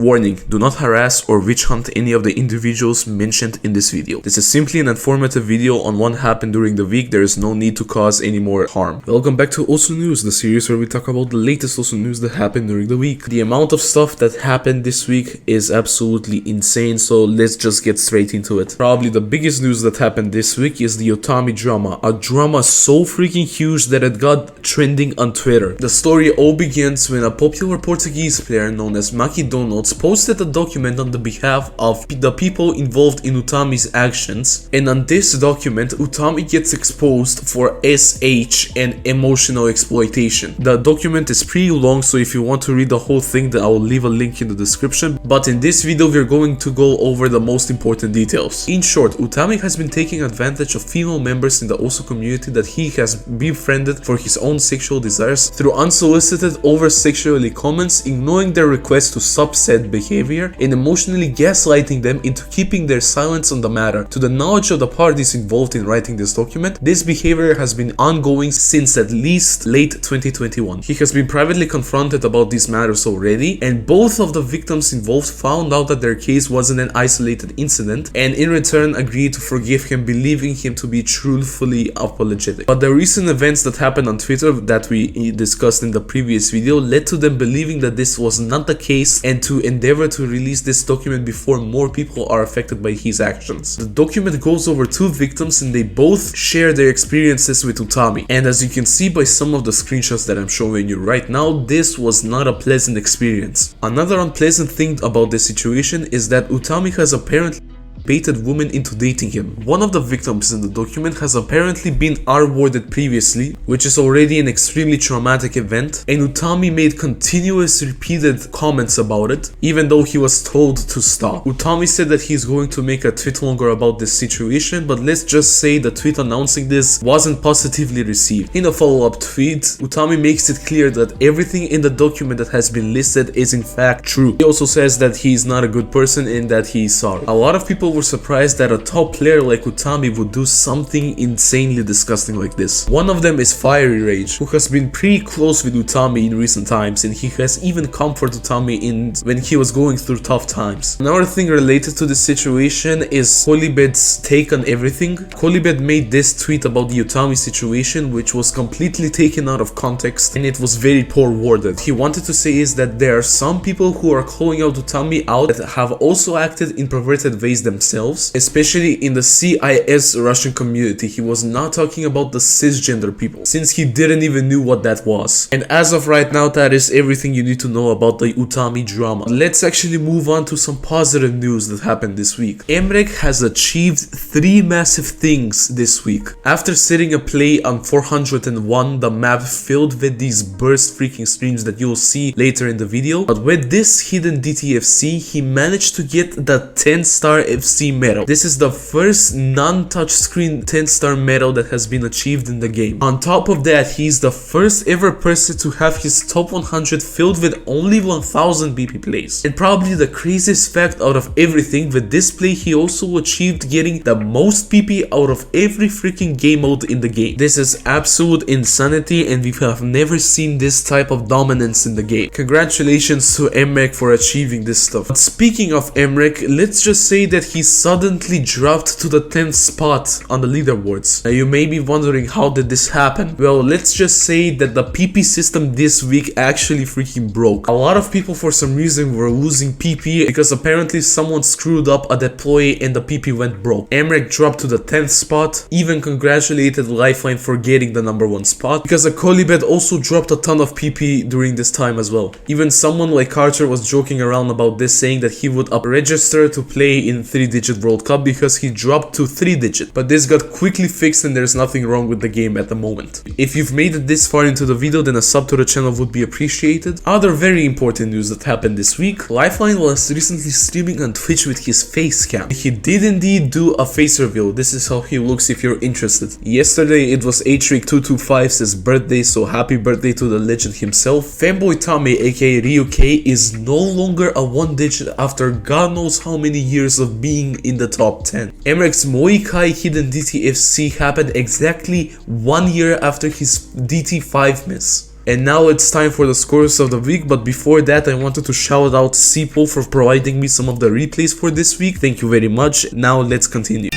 Warning, do not harass or witch hunt any of the individuals mentioned in this video. This is simply an informative video on what happened during the week. There is no need to cause any more harm. Welcome back to Also News, the series where we talk about the latest Also News that happened during the week. The amount of stuff that happened this week is absolutely insane, so let's just get straight into it. Probably the biggest news that happened this week is the Utami drama. A drama so freaking huge that it got trending on Twitter. The story all begins when a popular Portuguese player known as Mrekk posted a document on the behalf of the people involved in Utami's actions, and on this document Utami gets exposed for SH and emotional exploitation. The document is pretty long, so if you want to read the whole thing, then I will leave a link in the description, but in this video we're going to go over the most important details. In short, Utami has been taking advantage of female members in the OSO community that he has befriended for his own sexual desires through unsolicited over-sexually comments, ignoring their request to stop said behavior, and emotionally gaslighting them into keeping their silence on the matter. To the knowledge of the parties involved in writing this document, this behavior has been ongoing since at least late 2021. He has been privately confronted about these matters already, and both of the victims involved found out that their case wasn't an isolated incident, and in return agreed to forgive him, believing him to be truthfully apologetic. But the recent events that happened on Twitter that we discussed in the previous video led to them believing that this was not the case and to endeavor to release this document before more people are affected by his actions. The document goes over two victims and they both share their experiences with Utami, and as you can see by some of the screenshots that I'm showing you right now, this was not a pleasant experience. Another unpleasant thing about this situation is that Utami has apparently baited women into dating him. One of the victims in the document has apparently been R-worded previously, which is already an extremely traumatic event, and Utami made continuous repeated comments about it, even though he was told to stop. Utami said that he's going to make a tweet longer about this situation, but let's just say the tweet announcing this wasn't positively received. In a follow-up tweet, Utami makes it clear that everything in the document that has been listed is in fact true. He also says that he's not a good person and that he's sorry. A lot of people were surprised that a top player like Utami would do something insanely disgusting like this. One of them is Fiery Rage, who has been pretty close with Utami in recent times, and he has even comforted Utami when he was going through tough times. Another thing related to this situation is Kolibet's take on everything. Kolibet made this tweet about the Utami situation, which was completely taken out of context and it was very poor worded. He wanted to say is that there are some people who are calling out Utami out that have also acted in perverted ways themselves, especially in the CIS Russian community. He was not talking about the cisgender people, since he didn't even know what that was. And as of right now, that is everything you need to know about the Utami drama. Let's actually move on to some positive news that happened this week. Mrekk has achieved 3 massive things this week. After setting a play on 401, the map filled with these burst freaking streams that you'll see later in the video, but with this hidden DTFC, he managed to get the 10-star FC medal. This is the first non-touchscreen 10-star medal that has been achieved in the game. On top of that, he's the first ever person to have his top 100 filled with only 1000 BP plays. And probably the craziest fact out of everything, with this play he also achieved getting the most PP out of every freaking game mode in the game. This is absolute insanity and we have never seen this type of dominance in the game. Congratulations to Mrekk for achieving this stuff. But speaking of Mrekk, let's just say that he suddenly dropped to the 10th spot on the leaderboards. Now you may be wondering, how did this happen? Well, let's just say that the PP system this week actually freaking broke. A lot of people for some reason were losing PP because apparently someone screwed up a deploy and the PP went broke. Mrekk dropped to the 10th spot, even congratulated Lifeline for getting the #1 spot, because a Kolibet also dropped a ton of PP during this time as well. Even someone like Carter was joking around about this, saying that he would register to play in 3-digit World Cup because he dropped to 3-digit, but this got quickly fixed and there's nothing wrong with the game at the moment. If you've made it this far into the video, then a sub to the channel would be appreciated. Other very important news that happened this week: Lifeline was recently streaming on Twitch with his face cam. He did indeed do a face reveal. This is how he looks if you're interested. Yesterday it was HRIC225's birthday, so happy birthday to the legend himself. Fanboy Tommy aka Ryuk is no longer a 1-digit after God knows how many years of being in the top 10. Mrekk's Moikai hidden DTFC happened exactly 1 year after his DT5 miss. And now it's time for the scores of the week, but before that I wanted to shout out cpol for providing me some of the replays for this week. Thank you very much. Now let's continue.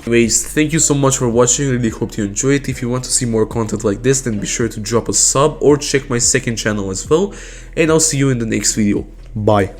Anyways, thank you so much for watching. Really hope you enjoyed. If you want to see more content like this, then be sure to drop a sub or check my second channel as well. And I'll see you in the next video. Bye.